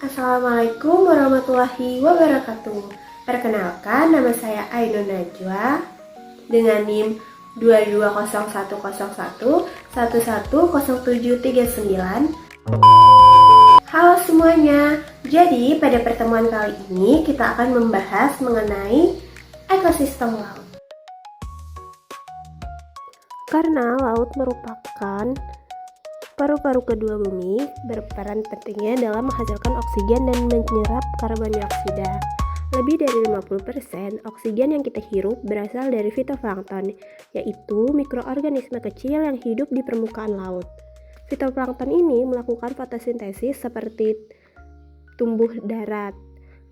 Assalamualaikum warahmatullahi wabarakatuh. Perkenalkan, nama saya Ainun Najwa dengan NIM 220111110739. Halo semuanya. Jadi, pada pertemuan kali ini kita akan membahas mengenai ekosistem laut. Karena laut merupakan paru-paru kedua bumi, berperan pentingnya dalam menghasilkan oksigen dan menyerap karbon dioksida. Lebih dari 50% oksigen yang kita hirup berasal dari fitoplankton, yaitu mikroorganisme kecil yang hidup di permukaan laut. Fitoplankton ini melakukan fotosintesis seperti tumbuh darat,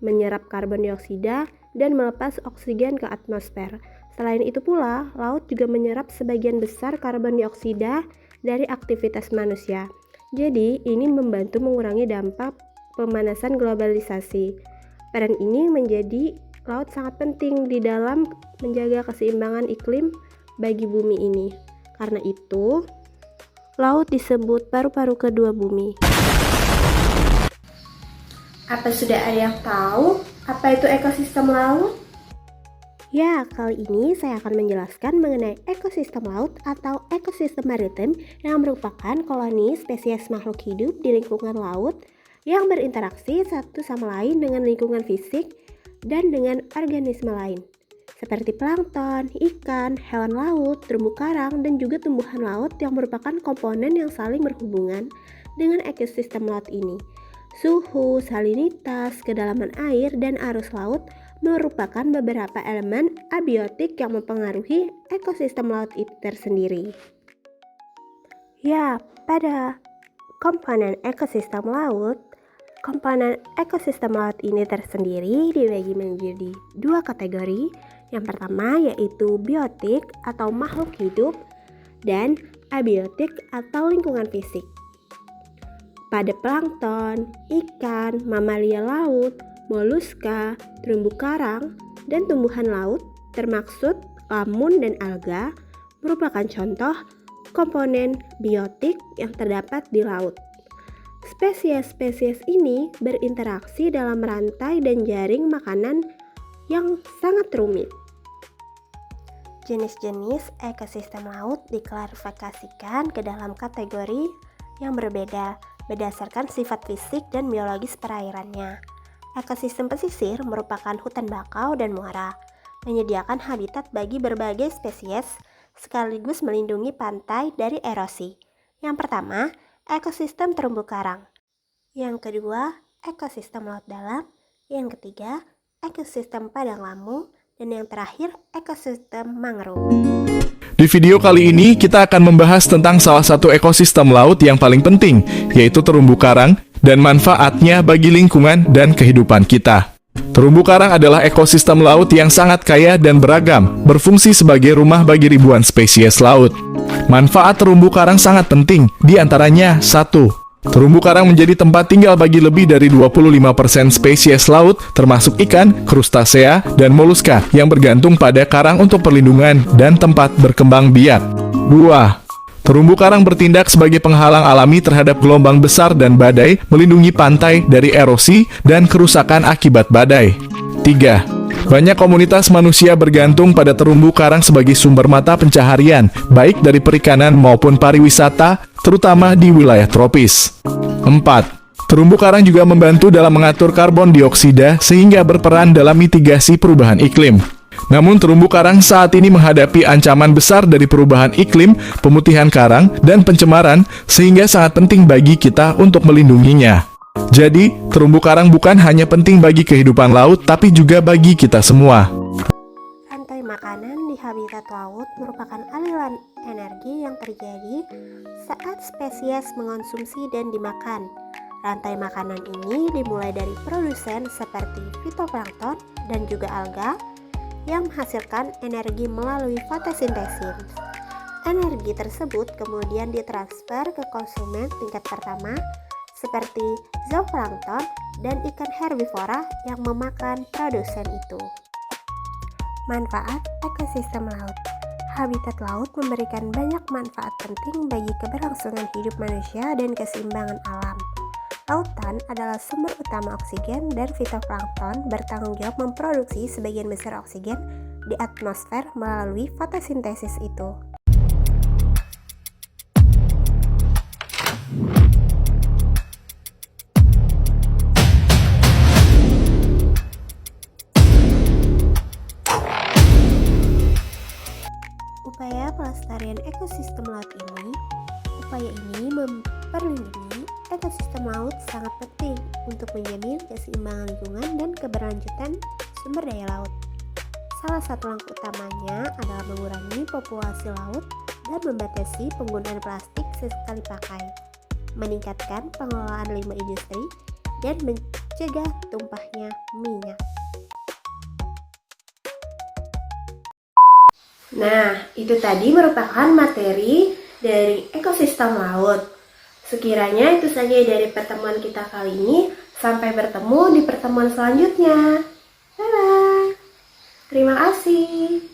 menyerap karbon dioksida, dan melepas oksigen ke atmosfer. Selain itu pula, laut juga menyerap sebagian besar karbon dioksida dari aktivitas manusia. Jadi, ini membantu mengurangi dampak pemanasan globalisasi. Peran ini menjadi laut sangat penting di dalam menjaga keseimbangan iklim bagi bumi ini. Karena itu, laut disebut paru-paru kedua bumi. Apa sudah ada yang tahu apa itu ekosistem laut? Ya, kali ini saya akan menjelaskan mengenai ekosistem laut atau ekosistem maritim yang merupakan koloni spesies makhluk hidup di lingkungan laut yang berinteraksi satu sama lain dengan lingkungan fisik dan dengan organisme lain, seperti plankton, ikan, hewan laut, terumbu karang, dan juga tumbuhan laut yang merupakan komponen yang saling berhubungan dengan ekosistem laut ini. Suhu, salinitas, kedalaman air, dan arus laut merupakan beberapa elemen abiotik yang mempengaruhi ekosistem laut itu tersendiri. Ya, pada komponen ekosistem laut ini tersendiri dibagi menjadi dua kategori. Yang pertama yaitu biotik atau makhluk hidup dan abiotik atau lingkungan fisik. Pada plankton, ikan, mamalia laut, moluska, terumbu karang, dan tumbuhan laut termaksud lamun dan alga merupakan contoh komponen biotik yang terdapat di laut. Spesies-spesies ini berinteraksi dalam rantai dan jaring makanan yang sangat rumit. Jenis-jenis ekosistem laut diklasifikasikan ke dalam kategori yang berbeda berdasarkan sifat fisik dan biologis perairannya. Ekosistem pesisir merupakan hutan bakau dan muara, menyediakan habitat bagi berbagai spesies sekaligus melindungi pantai dari erosi. Yang pertama, ekosistem terumbu karang. Yang kedua, ekosistem laut dalam. Yang ketiga, ekosistem padang lamu. Dan yang terakhir, ekosistem mangrove. Di video kali ini kita akan membahas tentang salah satu ekosistem laut yang paling penting, yaitu terumbu karang dan manfaatnya bagi lingkungan dan kehidupan kita. Terumbu karang adalah ekosistem laut yang sangat kaya dan beragam, berfungsi sebagai rumah bagi ribuan spesies laut. Manfaat terumbu karang sangat penting, di antaranya 1. Terumbu karang menjadi tempat tinggal bagi lebih dari 25% spesies laut, termasuk ikan, krustasea, dan moluska yang bergantung pada karang untuk perlindungan dan tempat berkembang biak. 2. Terumbu karang bertindak sebagai penghalang alami terhadap gelombang besar dan badai, melindungi pantai dari erosi dan kerusakan akibat badai. 3. Banyak komunitas manusia bergantung pada terumbu karang sebagai sumber mata pencaharian, baik dari perikanan maupun pariwisata, terutama di wilayah tropis. 4. Terumbu karang juga membantu dalam mengatur karbon dioksida sehingga berperan dalam mitigasi perubahan iklim. Namun terumbu karang saat ini menghadapi ancaman besar dari perubahan iklim, pemutihan karang, dan pencemaran, sehingga sangat penting bagi kita untuk melindunginya. Jadi, terumbu karang bukan hanya penting bagi kehidupan laut, tapi juga bagi kita semua. Rantai makanan di habitat laut merupakan aliran energi yang terjadi saat spesies mengonsumsi dan dimakan. Rantai makanan ini dimulai dari produsen seperti fitoplankton dan juga alga yang menghasilkan energi melalui fotosintesis. Energi tersebut kemudian ditransfer ke konsumen tingkat pertama seperti zooplankton dan ikan herbivora yang memakan produsen itu. Manfaat ekosistem laut. Habitat laut memberikan banyak manfaat penting bagi keberlangsungan hidup manusia dan keseimbangan alam. Lautan adalah sumber utama oksigen dan fitoplankton bertanggung jawab memproduksi sebagian besar oksigen di atmosfer melalui fotosintesis itu. Upaya pelestarian ekosistem laut ini, memperlindungi ekosistem laut sangat penting untuk menjamin keseimbangan lingkungan dan keberlanjutan sumber daya laut. Salah satu langkah utamanya adalah mengurangi populasi laut dan membatasi penggunaan plastik sekali pakai, meningkatkan pengelolaan limbah industri, dan mencegah tumpahnya minyak. Nah, itu tadi merupakan materi dari ekosistem laut. Sekiranya itu saja dari pertemuan kita kali ini. Sampai bertemu di pertemuan selanjutnya. Dadah. Terima kasih.